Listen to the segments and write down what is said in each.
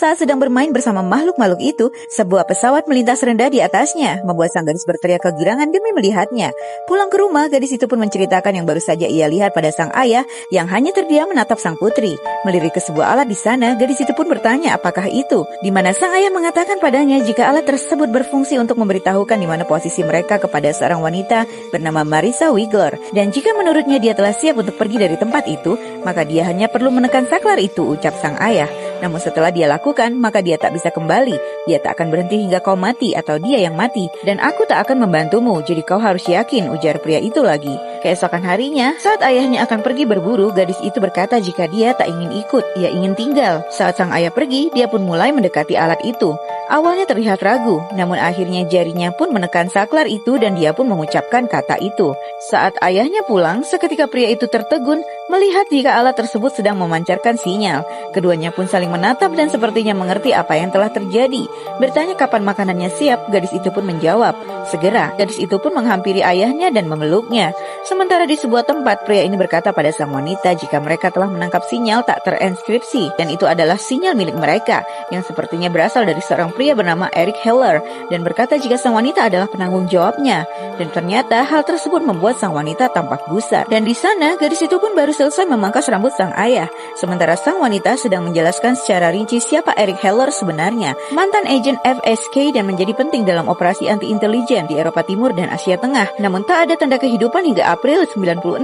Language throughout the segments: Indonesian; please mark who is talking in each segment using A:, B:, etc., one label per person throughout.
A: Saat sedang bermain bersama makhluk-makhluk itu, sebuah pesawat melintas rendah di atasnya, membuat sang gadis berteriak kegirangan demi melihatnya. Pulang ke rumah, gadis itu pun menceritakan yang baru saja ia lihat pada sang ayah yang hanya terdiam menatap sang putri. Melirik ke sebuah alat di sana, gadis itu pun bertanya apakah itu, di mana sang ayah mengatakan padanya jika alat tersebut berfungsi untuk memberitahukan di mana posisi mereka kepada seorang wanita bernama Marissa Wigler. Dan jika menurutnya dia telah siap untuk pergi dari tempat itu, maka dia hanya perlu menekan saklar itu, ucap sang ayah. Namun setelah dia lakukan, maka dia tak bisa kembali. Dia tak akan berhenti hingga kau mati atau dia yang mati. Dan aku tak akan membantumu, jadi kau harus yakin, ujar pria itu lagi. Keesokan harinya, saat ayahnya akan pergi berburu, gadis itu berkata jika dia tak ingin ikut, ia ingin tinggal. Saat sang ayah pergi, dia pun mulai mendekati alat itu. Awalnya terlihat ragu, namun akhirnya jarinya pun menekan saklar itu dan dia pun mengucapkan kata itu. Saat ayahnya pulang, seketika pria itu tertegun melihat jika alat tersebut sedang memancarkan sinyal. Keduanya pun saling menatap dan sepertinya mengerti apa yang telah terjadi. Bertanya kapan makanannya siap, gadis itu pun menjawab. Segera, gadis itu pun menghampiri ayahnya dan memeluknya. Sementara di sebuah tempat, pria ini berkata pada sang wanita jika mereka telah menangkap sinyal tak terinskripsi, dan itu adalah sinyal milik mereka, yang sepertinya berasal dari seorang pria bernama Eric Heller, dan berkata jika sang wanita adalah penanggung jawabnya. Dan ternyata hal tersebut membuat sang wanita tampak gusar. Dan di sana, gadis itu pun baru selesai memangkas rambut sang ayah, sementara sang wanita sedang menjelaskan secara rinci siapa Eric Heller sebenarnya, mantan agen FSK dan menjadi penting dalam operasi anti-intelijen di Eropa Timur dan Asia Tengah. Namun tak ada tanda kehidupan hingga April 96.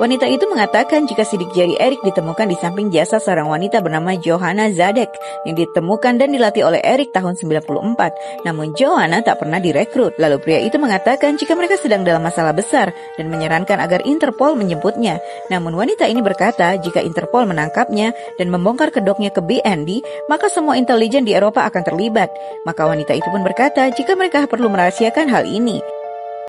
A: Wanita itu mengatakan jika sidik jari Eric ditemukan di samping jasa seorang wanita bernama Johanna Zadek yang ditemukan dan dilatih oleh Eric tahun 94. Namun Johanna tak pernah direkrut. Lalu pria itu mengatakan jika mereka sedang dalam masalah besar dan menyarankan agar Interpol menjemputnya. Namun wanita ini berkata jika Interpol menangkapnya dan membongkar kedoknya ke BND, maka semua intelijen di Eropa akan terlibat. Maka wanita itu pun berkata jika mereka perlu merahasiakan hal ini.